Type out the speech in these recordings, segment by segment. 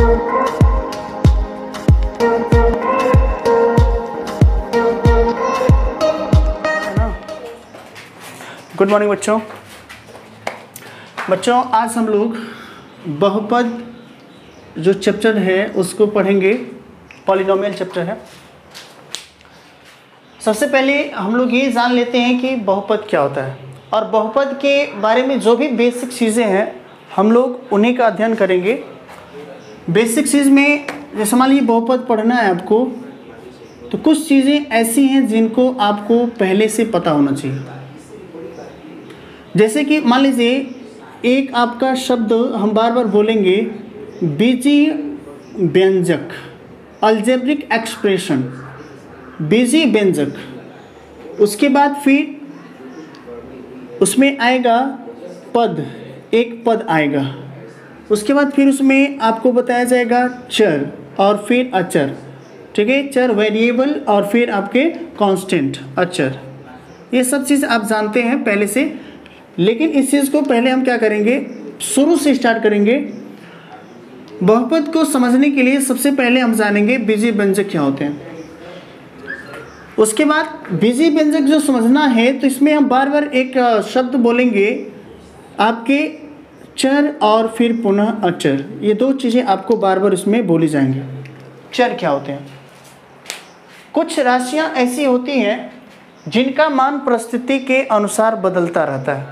Good morning बच्चों, आज हम लोग बहुपद जो चैप्टर है उसको पढ़ेंगे। पॉलिनोमियल चैप्टर है। सबसे पहले हम लोग ये जान लेते हैं कि बहुपद क्या होता है, और बहुपद के बारे में जो भी बेसिक चीज़ें हैं हम लोग उन्हीं का अध्ययन करेंगे। बेसिक चीज़ में जैसे मान लीजिए बहुपद पढ़ना है आपको, तो कुछ चीज़ें ऐसी हैं जिनको आपको पहले से पता होना चाहिए। जैसे कि मान लीजिए एक आपका शब्द हम बार बार बोलेंगे, बीजीय व्यंजक, अलजेब्रिक एक्सप्रेशन, बीजीय व्यंजक। उसके बाद फिर उसमें आएगा पद, एक पद आएगा। उसके बाद फिर उसमें आपको बताया जाएगा चर और फिर अचर, ठीक है, चर वेरिएबल और फिर आपके कांस्टेंट अचर। ये सब चीज़ आप जानते हैं पहले से, लेकिन इस चीज़ को पहले हम क्या करेंगे, शुरू से स्टार्ट करेंगे। बहुपद को समझने के लिए सबसे पहले हम जानेंगे बीजीय व्यंजक क्या होते हैं। उसके बाद बीजीय व्यंजक जो समझना है तो इसमें हम बार बार एक शब्द बोलेंगे आपके चर और फिर पुनः अचर। ये दो चीज़ें आपको बार बार इसमें बोली जाएंगी। चर क्या होते हैं? कुछ राशियां ऐसी होती हैं जिनका मान परिस्थिति के अनुसार बदलता रहता है।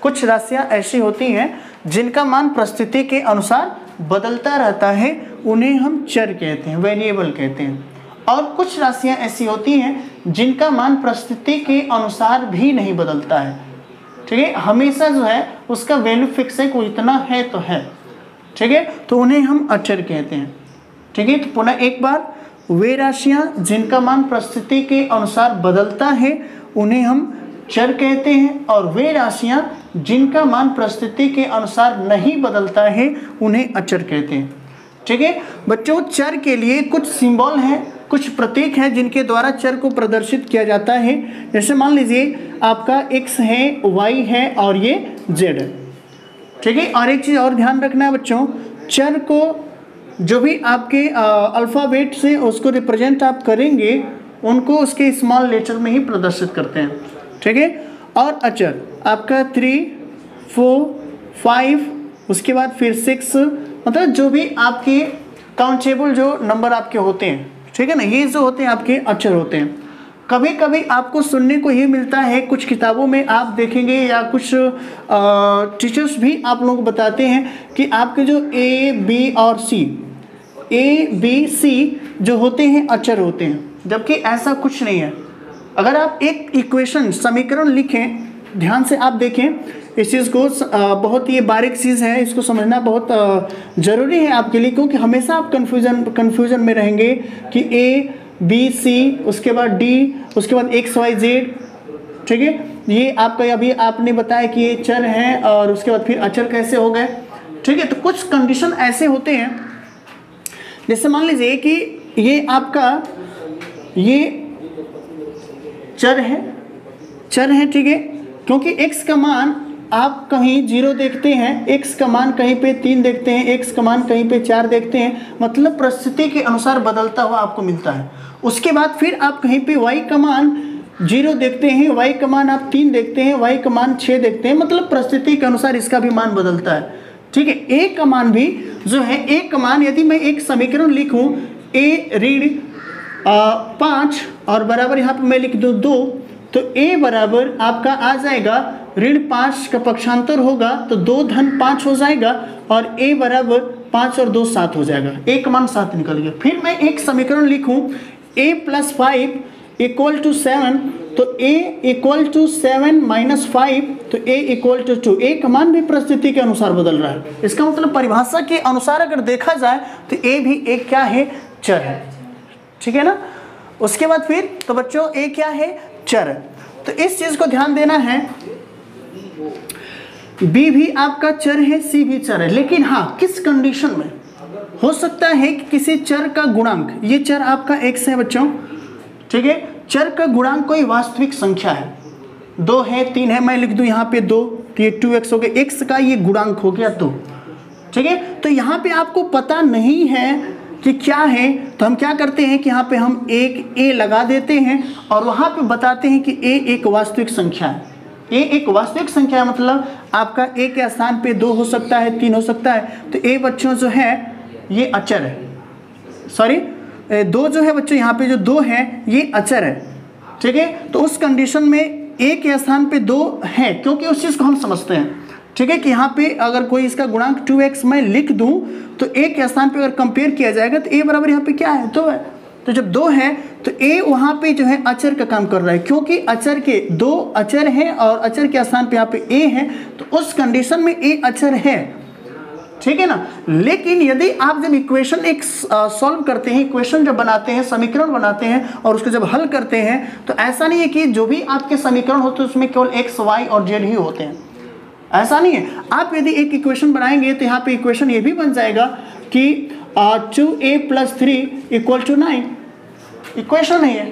कुछ राशियां ऐसी होती हैं जिनका मान परिस्थिति के अनुसार बदलता रहता है, उन्हें हम चर कहते हैं, वेरिएबल कहते हैं। और कुछ राशियां ऐसी होती हैं जिनका मान परिस्थिति के अनुसार भी नहीं बदलता है, ठीक है, हमेशा जो है उसका वैल्यू फिक्स है, कोई इतना है तो है, ठीक है, तो उन्हें हम अचर कहते हैं, ठीक है। तो पुनः एक बार, वे राशियां जिनका मान परिस्थिति के अनुसार बदलता है उन्हें हम चर कहते हैं, और वे राशियां जिनका मान परिस्थिति के अनुसार नहीं बदलता है उन्हें अचर कहते हैं, ठीक है। बच्चों, चर के लिए कुछ सिंबल हैं, कुछ प्रतीक हैं जिनके द्वारा चर को प्रदर्शित किया जाता है। जैसे मान लीजिए आपका x है, y है और ये z है, ठीक है। और एक चीज़ और ध्यान रखना है बच्चों, चर को जो भी आपके अल्फ़ाबेट से उसको रिप्रेजेंट आप करेंगे उनको उसके स्मॉल लेटर में ही प्रदर्शित करते हैं, ठीक है। और अचर आपका 3, 4, 5, उसके बाद फिर 6, मतलब जो भी आपके काउंटेबल जो नंबर आपके होते हैं, ठीक है ना, ये जो होते हैं आपके अचर होते हैं। कभी कभी आपको सुनने को ये मिलता है, कुछ किताबों में आप देखेंगे या कुछ टीचर्स भी आप लोग बताते हैं कि आपके जो A, B और C, A, B, C जो होते हैं अचर होते हैं, जबकि ऐसा कुछ नहीं है। अगर आप एक इक्वेशन, समीकरण लिखें, ध्यान से आप देखें इस चीज़ को, बहुत ये बारीक चीज़ है, इसको समझना बहुत ज़रूरी है आपके लिए, क्योंकि हमेशा आप कन्फ्यूज़न में रहेंगे कि A, B, C, उसके बाद D, उसके बाद X, Y, Z, ठीक है। ये आपका अभी आपने बताया कि ये चर हैं और उसके बाद फिर अचर कैसे हो गए, ठीक है। तो कुछ कंडीशन ऐसे होते हैं, जैसे मान लीजिए कि ये आपका ये चर है, ठीक है, क्योंकि x का मान आप कहीं 0 देखते हैं, x का मान कहीं पे 3 देखते हैं, x का मान कहीं पे 4 देखते हैं, मतलब परिस्थिति के अनुसार बदलता हुआ आपको मिलता है। उसके बाद फिर आप कहीं पे y का मान 0 देखते हैं, y का मान आप 3 देखते हैं, y का मान 6 देखते हैं, मतलब परिस्थिति के अनुसार इसका भी मान बदलता है, ठीक है। a का मान भी जो है, a का मान यदि मैं एक समीकरण लिखूँ, a ऋण 5 और बराबर यहाँ पे मैं लिख दूँ 2, तो a बराबर आपका आ जाएगा ऋण 5 का पक्षांतर होगा तो 2 धन 5 हो जाएगा, और a बराबर 5 और 2 7 हो जाएगा, a का मान 7 निकल गया। फिर मैं एक समीकरण लिखूं a + 5 = 7, तो a = 7 - 5, तो a = 2। a का मान भी परिस्थिति के अनुसार बदल रहा है। इसका मतलब परिभाषा के अनुसार अगर देखा जाए तो a भी एक क्या है, चर है, ठीक है ना। उसके बाद फिर तो बच्चों a क्या है, चर। तो इस चीज को ध्यान देना है, b भी आपका चर है, c भी चर है, लेकिन हाँ किस कंडीशन में हो सकता है कि किसी चर का गुणांक, ये चर आपका x है बच्चों, ठीक है, चर का गुणांक कोई वास्तविक संख्या है, 2 है, 3 है, मैं लिख दूं यहाँ पे 2, तो ये 2x हो गया, x का ये गुणांक हो गया 2, ठीक है। तो यहाँ पे आपको पता नहीं है कि क्या है, तो हम क्या करते हैं कि यहाँ पे हम एक ए लगा देते हैं और वहाँ पे बताते हैं कि ए एक वास्तविक संख्या है। ए एक वास्तविक संख्या है, मतलब आपका ए के स्थान पे 2 हो सकता है, 3 हो सकता है। तो ए बच्चों जो है ये अचर है, सॉरी 2 जो है बच्चों, यहाँ पे जो 2 है ये अचर है, ठीक है। तो उस कंडीशन में ए के स्थान पे 2 है, क्योंकि उस चीज़ को हम समझते हैं, ठीक है, कि यहाँ पे अगर कोई इसका गुणांक 2x मैं लिख दूँ तो ए के स्थान पे अगर कंपेयर किया जाएगा तो ए बराबर यहाँ पे क्या है, 2 है। तो जब 2 है तो ए वहाँ पे जो है अचर का काम कर रहा है, क्योंकि अचर के 2 अचर हैं और अचर के स्थान पे यहाँ पे ए है, तो उस कंडीशन में ए अचर है, ठीक है ना। लेकिन यदि आप जब इक्वेशन एक सॉल्व करते हैं, इक्वेशन जब बनाते हैं, समीकरण बनाते हैं और उसको जब हल करते हैं, तो ऐसा नहीं है कि जो भी आपके समीकरण होते हैं उसमें केवल x, y और z ही होते हैं, ऐसा नहीं है। आप यदि एक इक्वेशन बनाएंगे तो यहाँ पे इक्वेशन ये भी बन जाएगा कि 2a + 3 = 9, इक्वेशन है ये,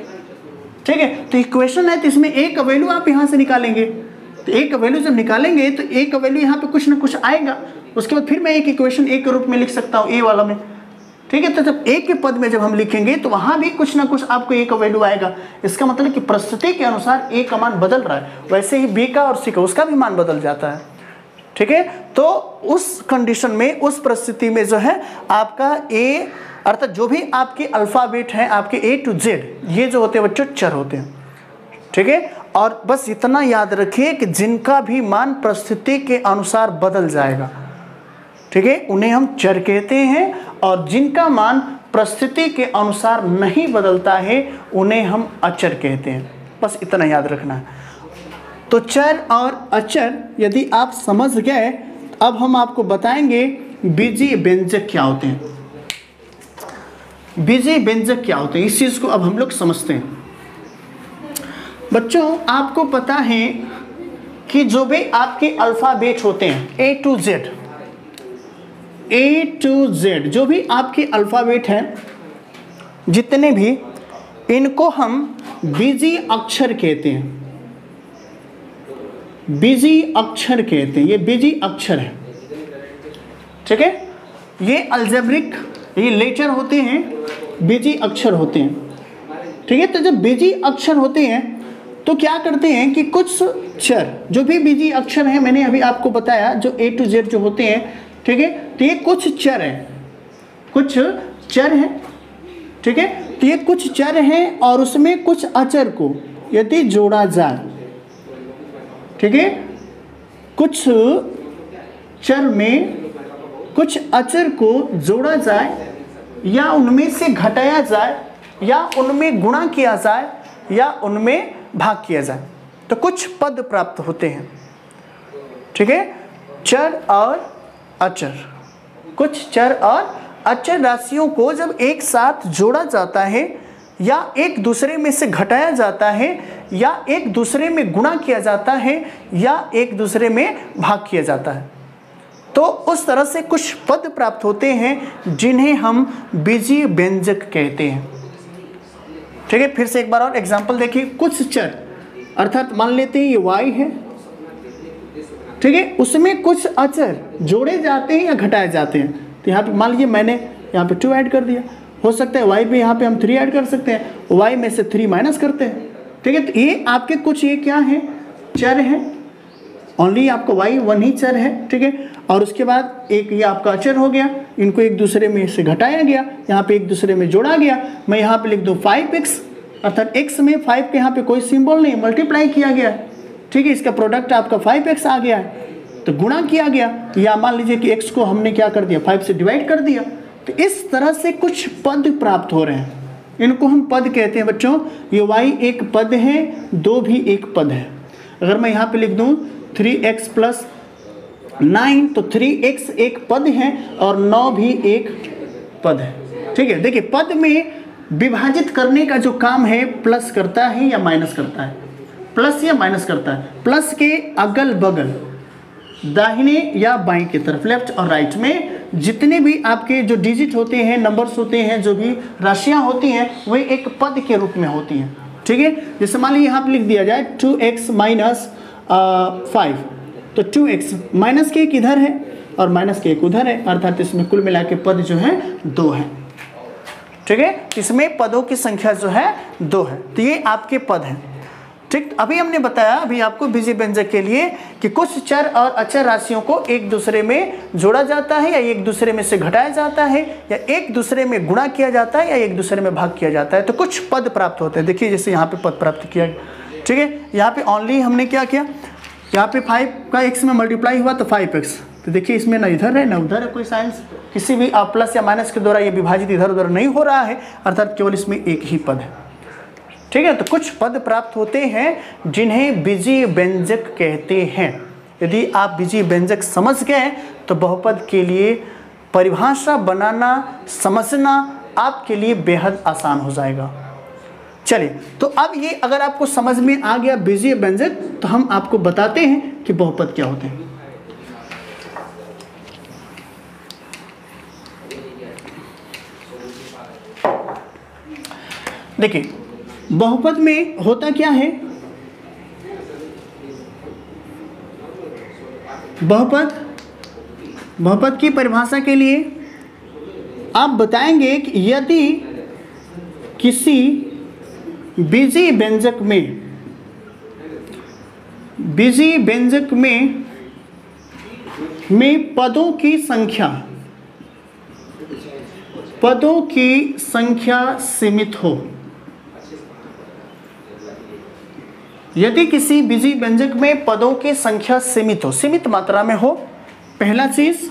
ठीक है। तो इक्वेशन है तो इसमें a का वैल्यू आप यहाँ से निकालेंगे, तो a का वैल्यू जब निकालेंगे तो a का वैल्यू यहाँ पे कुछ ना कुछ आएगा, उसके बाद फिर मैं एक इक्वेशन a के रूप में लिख सकता हूँ a वाला में, ठीक है। तो जब a के पद में जब हम लिखेंगे तो वहाँ भी कुछ ना कुछ आपको a का वैल्यू आएगा। इसका मतलब कि परिस्थिति के अनुसार a का मान बदल रहा है, वैसे ही b का और c का उसका भी मान बदल जाता है, ठीक है। तो उस कंडीशन में, उस परिस्थिति में जो है आपका a, अर्थात जो भी आपके अल्फ़ाबेट हैं आपके A to Z, ये जो होते हैं बच्चों चर होते हैं, ठीक है। और बस इतना याद रखिए कि जिनका भी मान परिस्थिति के अनुसार बदल जाएगा, ठीक है, उन्हें हम चर कहते हैं, और जिनका मान परिस्थिति के अनुसार नहीं बदलता है उन्हें हम अचर कहते हैं। बस इतना याद रखना है। तो चर और अचर यदि आप समझ गए, अब हम आपको बताएंगे बीजीय व्यंजक क्या होते हैं। बीजीय व्यंजक क्या होते हैं, इस चीज़ को अब हम लोग समझते हैं। बच्चों आपको पता है कि जो भी आपके अल्फ़ाबेट होते हैं A to Z, जो भी आपके अल्फ़ाबेट हैं जितने भी, इनको हम बीजीय अक्षर कहते हैं, बीजीय अक्षर कहते हैं। ये बीजीय अक्षर है, ठीक है। ये अलजेब्रिक, ये लेटर होते हैं, बीजीय अक्षर होते हैं, ठीक है। तो जब बीजीय अक्षर होते हैं तो क्या करते हैं कि कुछ चर, जो भी बीजीय अक्षर हैं, मैंने अभी आपको बताया जो A to Z जो होते हैं, ठीक है। तो ये कुछ चर हैं, कुछ चर हैं, ठीक है। तो ये कुछ चर हैं और उसमें कुछ अचर को यदि जोड़ा जाए, ठीक है, कुछ चर में कुछ अचर को जोड़ा जाए या उनमें से घटाया जाए या उनमें गुणा किया जाए या उनमें भाग किया जाए, तो कुछ पद प्राप्त होते हैं, ठीक है। चर और अचर, कुछ चर और अचर राशियों को जब एक साथ जोड़ा जाता है या एक दूसरे में से घटाया जाता है या एक दूसरे में गुणा किया जाता है या एक दूसरे में भाग किया जाता है, तो उस तरह से कुछ पद प्राप्त होते हैं जिन्हें हम बीजीय व्यंजक कहते हैं, ठीक है। फिर से एक बार और एग्जांपल देखिए। कुछ चर, अर्थात मान लेते हैं ये y है, ठीक है, उसमें कुछ अचर जोड़े जाते हैं या घटाए जाते हैं। तो यहाँ पे मान लीजिए मैंने यहाँ पे 2 ऐड कर दिया, हो सकता है y पे यहाँ पे हम 3 ऐड कर सकते हैं, y में से 3 माइनस करते हैं, ठीक है। तो ये आपके कुछ ये क्या है, चर हैं, ओनली आपका y 1 ही चर है, ठीक है। और उसके बाद एक ये आपका अचर हो गया, इनको एक दूसरे में से घटाया गया, यहाँ पे एक दूसरे में जोड़ा गया। मैं यहाँ पे लिख दूँ 5x, अर्थात x में 5 के यहाँ पे कोई सिंबल नहीं, मल्टीप्लाई किया गया, ठीक है। इसका प्रोडक्ट आपका 5x आ गया है, तो गुणा किया गया, या मान लीजिए कि x को हमने क्या कर दिया, 5 से डिवाइड कर दिया। तो इस तरह से कुछ पद प्राप्त हो रहे हैं, इनको हम पद कहते हैं बच्चों। ये y एक पद है, 2 भी एक पद है। अगर मैं यहाँ पे लिख दूँ 3x + 9, तो 3x एक पद है और 9 भी एक पद है, ठीक है। देखिए पद में विभाजित करने का जो काम है प्लस करता है या माइनस करता है, प्लस या माइनस करता है। प्लस के अगल बगल दाहिने या बाएं की तरफ, लेफ्ट और राइट में जितने भी आपके जो डिजिट होते हैं, नंबर्स होते हैं, जो भी राशियां होती हैं, वे एक पद के रूप में होती हैं, ठीक है। जैसे मान लीजिए यहाँ पे लिख दिया जाए 2x - 5, तो 2x माइनस के किधर है, और माइनस के 1 उधर है, अर्थात इसमें कुल मिला के पद जो है 2 है। ठीक है, इसमें पदों की संख्या जो है 2 है। तो ये आपके पद हैं। ठीक, अभी हमने बताया अभी आपको बीजीय व्यंजक के लिए कि कुछ चर और अचर राशियों को एक दूसरे में जोड़ा जाता है या एक दूसरे में से घटाया जाता है या एक दूसरे में गुणा किया जाता है या एक दूसरे में भाग किया जाता है, तो कुछ पद प्राप्त होते हैं। देखिए जैसे यहाँ पे पद प्राप्त किया गया। ठीक है, यहाँ पे ओनली हमने क्या किया, यहाँ पे 5 का x में मल्टीप्लाई हुआ तो 5x, तो देखिए इसमें ना इधर है ना उधर है कोई साइंस, किसी भी प्लस या माइनस के द्वारा ये विभाजित इधर उधर नहीं हो रहा है, अर्थात केवल इसमें एक ही पद है। ठीक है, तो कुछ पद प्राप्त होते हैं जिन्हें बीजीय व्यंजक कहते हैं। यदि आप बीजीय व्यंजक समझ गए तो बहुपद के लिए परिभाषा बनाना समझना आपके लिए बेहद आसान हो जाएगा। चलिए, तो अब ये अगर आपको समझ में आ गया बीजीय व्यंजक, तो हम आपको बताते हैं कि बहुपद क्या होते हैं। देखिए बहुपद में होता क्या है, बहुपद की परिभाषा के लिए आप बताएंगे कि यदि किसी बीजीय व्यंजक में पदों की संख्या सीमित हो, यदि किसी बीजीय व्यंजक में पदों की संख्या सीमित हो, सीमित मात्रा में हो, पहला चीज।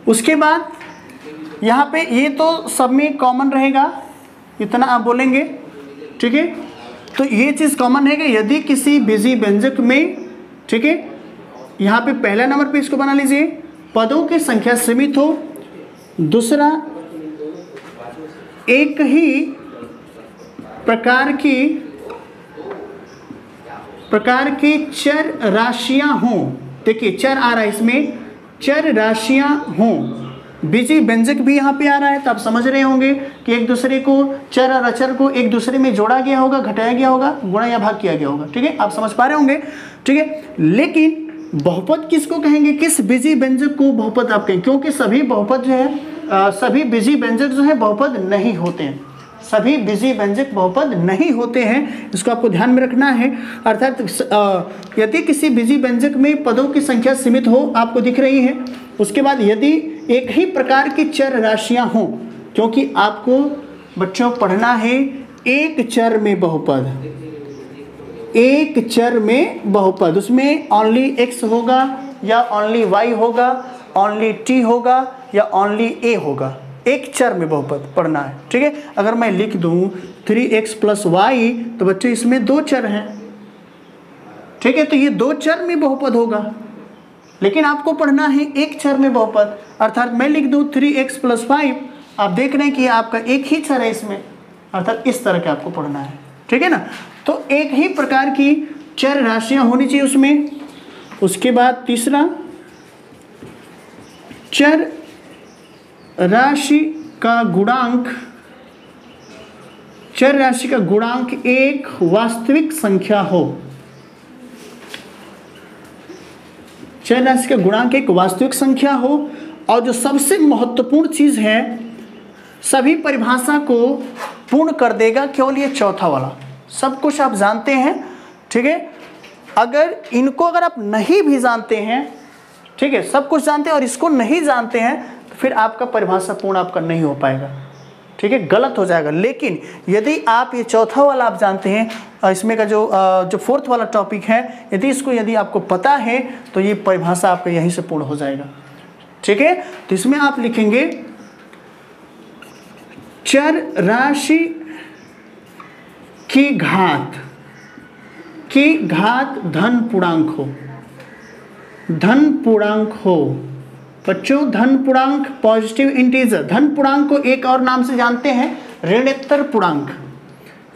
उसके बाद यहाँ पे ये तो सब में कॉमन रहेगा, इतना आप बोलेंगे। ठीक है, तो ये चीज़ कॉमन है कि यदि किसी बीजीय व्यंजक में, ठीक है, यहाँ पे पहला नंबर पे इसको बना लीजिए, पदों की संख्या सीमित हो। दूसरा, एक ही प्रकार की चर राशियां हों। देखिए चर आ रहा है इसमें, चर राशियां हों। बीजीय व्यंजक भी यहाँ पे आ रहा है, तो आप समझ रहे होंगे कि एक दूसरे को, चर और अचर को एक दूसरे में जोड़ा गया होगा, घटाया गया होगा, गुणा या भाग किया गया होगा। ठीक है, आप समझ पा रहे होंगे। ठीक है, लेकिन बहुपद किसको कहेंगे, किस बीजीय व्यंजक को बहुपद आप कहेंगे, क्योंकि सभी बहुपद जो है, सभी बीजीय व्यंजक जो है बहुपद नहीं होते हैं, सभी बीजीय व्यंजक बहुपद नहीं होते हैं, इसको आपको ध्यान में रखना है। अर्थात यदि किसी बीजीय व्यंजक में पदों की संख्या सीमित हो, आपको दिख रही है। उसके बाद यदि एक ही प्रकार की चर राशियां हों, क्योंकि आपको बच्चों पढ़ना है एक चर में बहुपद, एक चर में बहुपद, उसमें ओनली x होगा या ओनली y होगा, ओनली t होगा या ओनली a होगा, एक चर में बहुपद पढ़ना है। ठीक है, अगर मैं लिख दूं 3x + y, तो बच्चे इसमें 2 चर हैं। ठीक है, तो ये 2 चर में बहुपद होगा, लेकिन आपको पढ़ना है एक चर में बहुपद। अर्थात मैं लिख दूं 3x + 5, आप देख रहे हैं कि आपका एक ही चर है इसमें, अर्थात इस तरह के आपको पढ़ना है। ठीक है ना, तो एक ही प्रकार की चर राशियां होनी चाहिए उसमें। उसके बाद तीसरा, चर राशि का गुणांक एक वास्तविक संख्या हो, चर राशि का गुणांक एक वास्तविक संख्या हो। और जो सबसे महत्वपूर्ण चीज है, सभी परिभाषा को पूर्ण कर देगा केवल ये चौथा वाला। सब कुछ आप जानते हैं, ठीक है, अगर आप नहीं भी जानते हैं, ठीक है, सब कुछ जानते हैं और इसको नहीं जानते हैं, तो फिर आपका परिभाषा पूर्ण आपका नहीं हो पाएगा। ठीक है, गलत हो जाएगा। लेकिन यदि आप ये चौथा वाला आप जानते हैं, इसमें का जो फोर्थ वाला टॉपिक है, यदि आपको पता है, तो ये परिभाषा आपका यहीं से पूर्ण हो जाएगा। ठीक है, तो इसमें आप लिखेंगे चर राशि की घात धन पूर्णांक हो। बच्चों, धन पूर्णांक पॉजिटिव इंटीजर, धन पूर्णांक को एक और नाम से जानते हैं ऋणोत्तर पूर्णांक,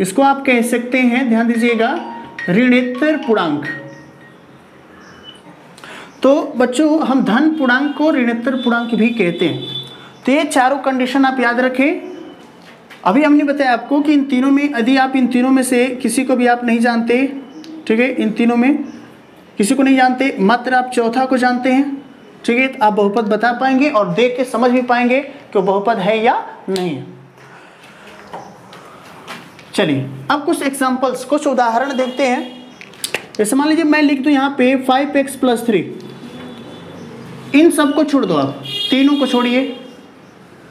इसको आप कह सकते हैं, ध्यान दीजिएगा, ऋणोत्तर पूर्णांक। तो बच्चों हम धन पूर्णांक को ऋणोत्तर पूर्णांक भी कहते हैं। तो ये चारों कंडीशन आप याद रखें। अभी हमने बताया आपको कि इन तीनों में, यदि आप इन तीनों में से किसी को भी आप नहीं जानते, ठीक है, इन तीनों में किसी को नहीं जानते, मात्र आप चौथा को जानते हैं, ठीक है, तो आप बहुपद बता पाएंगे और देख के समझ भी पाएंगे कि वो बहुपद है या नहीं है। चलिए अब कुछ एग्जांपल्स, कुछ उदाहरण देखते हैं। जैसे मान लीजिए मैं लिख दूं यहाँ पे 5x + 3, इन सब को छोड़ दो, आप तीनों को छोड़िए,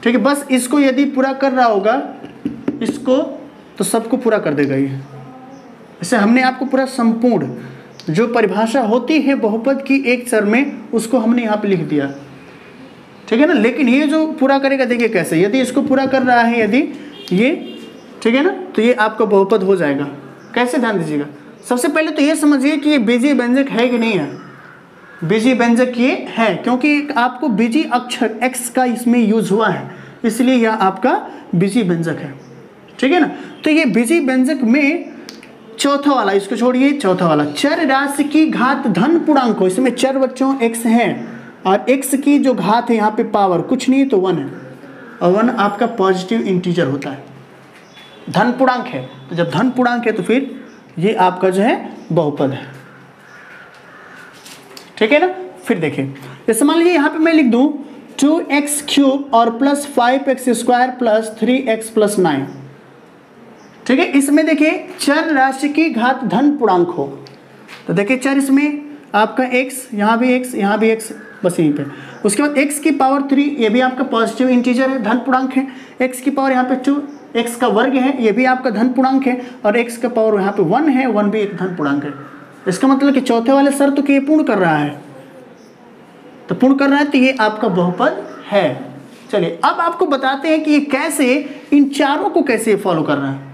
ठीक है। बस इसको यदि पूरा कर रहा होगा इसको, तो सबको पूरा कर देगा ये। जैसे हमने आपको पूरा संपूर्ण जो परिभाषा होती है बहुपद की एक चर में, उसको हमने यहाँ पे लिख दिया, ठीक है ना। लेकिन ये जो पूरा करेगा देखिए कैसे, यदि इसको पूरा कर रहा है, यदि ये, ठीक है ना, तो ये आपका बहुपद हो जाएगा। कैसे, ध्यान दीजिएगा। सबसे पहले तो ये समझिए कि ये बीजीय व्यंजक है कि नहीं है। बीजीय व्यंजक ये है, क्योंकि आपको बीजीय अक्षर x का इसमें यूज हुआ है, इसलिए यह आपका बीजीय व्यंजक है, ठीक है ना। तो ये बीजीय व्यंजक में चौथा वाला, इसको छोड़िए, चौथा वाला चर राशि की घात धन पूर्णांक हो। इसमें चर बच्चों x है और x की जो घात है यहाँ पे पावर कुछ नहीं तो 1 है, और 1 आपका पॉजिटिव इंटीजर होता है, धन पूर्णांक है। तो जब धन पूर्णांक है तो फिर ये आपका जो है बहुपद है, ठीक है ना। फिर देखिए, जैसे मान लीजिए यहाँ पे मैं लिख दूं 2x³ और +5x² + 3x + 9, ठीक है। इसमें देखिए चर राशि की घात धन पूर्णांक हो, तो देखिए चर इसमें आपका x, यहाँ भी x, यहाँ भी x, बस यहीं पे। उसके बाद x की पावर 3, ये भी आपका पॉजिटिव इंटीजर है, धन पूर्णांक है। x की पावर यहाँ पे 2, x का वर्ग है, ये भी आपका धन पूर्णांक है, और x का पावर यहाँ पे 1 है, 1 भी एक धन पूर्णांक है। इसका मतलब कि चौथे वाले शर्त को ये पूर्ण कर रहा है, तो पूर्ण कर रहा है तो ये आपका बहुपद है। चलिए अब आपको बताते हैं कि ये कैसे, इन चारों को कैसे फॉलो कर रहा है।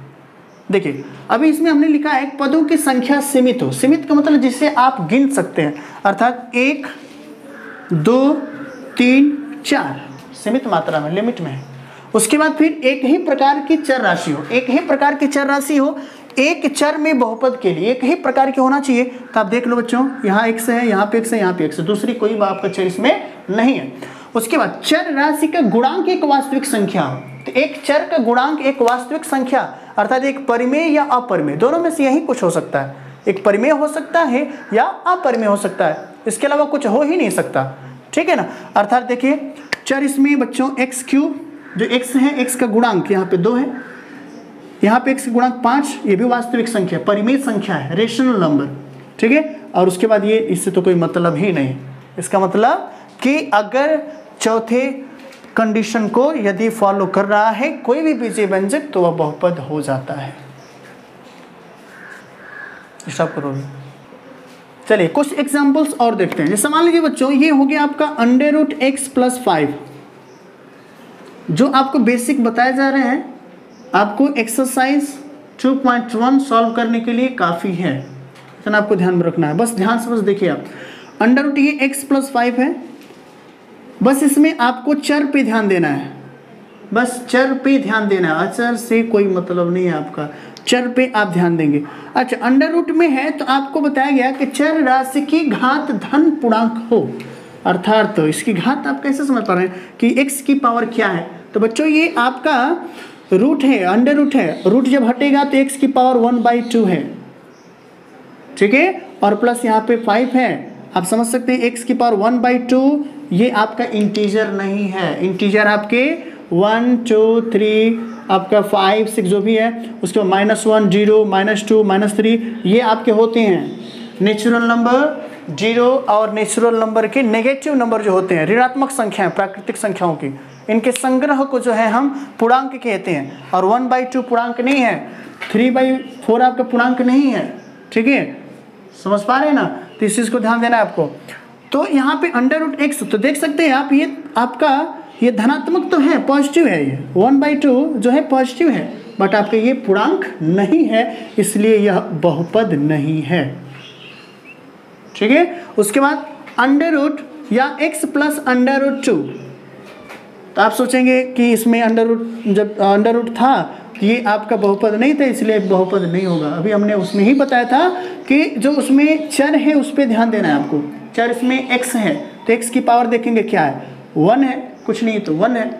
देखिए अभी इसमें हमने लिखा है पदों की संख्या सीमित हो। सीमित का मतलब जिससे आप गिन सकते हैं, अर्थात 1 2 3 4 सीमित मात्रा में, लिमिट में है। उसके बाद फिर एक ही प्रकार की चर राशि हो, एक ही प्रकार की चर राशि हो, एक चर में बहुपद के लिए एक ही प्रकार की होना चाहिए। तो आप देख लो बच्चों, यहाँ x है, यहाँ पे x है, यहाँ पे x है, दूसरी कोई आपका चर इसमें नहीं है। उसके बाद चर राशि का गुणांक एक वास्तविक संख्या हो, तो एक चर का गुणांक एक वास्तविक संख्या, अर्थात एक परिमेय या अपरिमेय, दोनों में से यही कुछ हो सकता है। एक परिमेय हो सकता है या अपरिमेय हो सकता है, इसके अलावा कुछ हो ही नहीं सकता, ठीक है ना। अर्थात देखिए चर इसमें बच्चों x³ जो x है, x का गुणांक यहाँ पे 2 है, यहाँ पे x का गुणांक 5, ये भी वास्तविक संख्या, परिमेय संख्या है, रेशनल नंबर, ठीक है। और उसके बाद ये, इससे तो कोई मतलब ही नहीं। इसका मतलब कि अगर चौथे कंडीशन को यदि फॉलो कर रहा है कोई भी बीजीय व्यंजक, तो वह बहुपद हो जाता है। हिसाब करोगे। चलिए कुछ एग्जांपल्स और देखते हैं। जैसे मान लीजिए बच्चों, ये हो गया आपका √x + 5, जो आपको बेसिक बताए जा रहे हैं, आपको एक्सरसाइज 2.1 सॉल्व करने के लिए काफ़ी है, इतना आपको ध्यान में रखना है। बस ध्यान से बस देखिए आप, √ ये x + 5 है, बस इसमें आपको चर पे ध्यान देना है, बस चर पे ध्यान देना है, अचर से कोई मतलब नहीं है आपका, चर पे आप ध्यान देंगे। अच्छा √ में है तो आपको बताया गया कि चर राशि की घात धन पूर्णांक हो, अर्थात तो इसकी घात आप कैसे समझ पा रहे हैं कि x की पावर क्या है। तो बच्चों ये आपका रूट है, √ है, रूट जब हटेगा तो x की पावर 1/2 है, ठीक है, और प्लस यहाँ पे 5 है। आप समझ सकते हैं x की पावर 1/2 ये आपका इंटीजर नहीं है, इंटीजर आपके 1 2 3 आपका 5 6 जो भी है, उसके बाद -1 0 -2 -3 ये आपके होते हैं नेचुरल नंबर। 0 और नेचुरल नंबर के नेगेटिव नंबर जो होते हैं, ऋणात्मक संख्याएं, प्राकृतिक संख्याओं की, इनके संग्रह को जो है हम पूर्णांक कहते हैं। और 1/2 पूर्णांक नहीं है, 3/4 आपका पूर्णांक नहीं है, ठीक है, समझ पा रहे हैं ना। तो इस चीज़ को ध्यान देना है आपको। तो यहाँ पे √x, तो देख सकते हैं आप, ये आपका ये धनात्मक तो है, पॉजिटिव है, ये 1/2 जो है पॉजिटिव है, बट आपका ये पूर्णांक नहीं है, इसलिए यह बहुपद नहीं है, ठीक है। उसके बाद √ या x + √2, तो आप सोचेंगे कि इसमें जब √ था तो ये आपका बहुपद नहीं था, इसलिए बहुपद नहीं होगा। अभी हमने उसमें ही बताया था कि जो उसमें चर है उस पर ध्यान देना है आपको। चर इसमें x है तो x की पावर देखेंगे क्या है, 1 है, कुछ नहीं तो 1 है,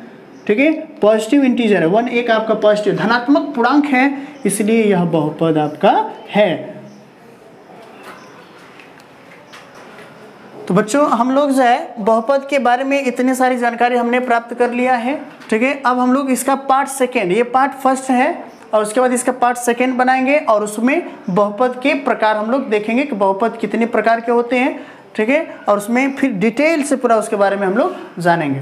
ठीक है, पॉजिटिव इंटीजर है, 1 एक आपका पॉजिटिव धनात्मक पूर्णांक है, इसलिए यह बहुपद आपका है। तो बच्चों हम लोग जो है बहुपद के बारे में इतनी सारी जानकारी हमने प्राप्त कर लिया है, ठीक है। अब हम लोग इसका पार्ट सेकेंड, ये पार्ट फर्स्ट है और उसके बाद इसका पार्ट सेकेंड बनाएंगे और उसमें बहुपद के प्रकार हम लोग देखेंगे कि बहुपद कितने प्रकार के होते हैं, ठीक है। और उसमें फिर डिटेल से पूरा उसके बारे में हम लोग जानेंगे।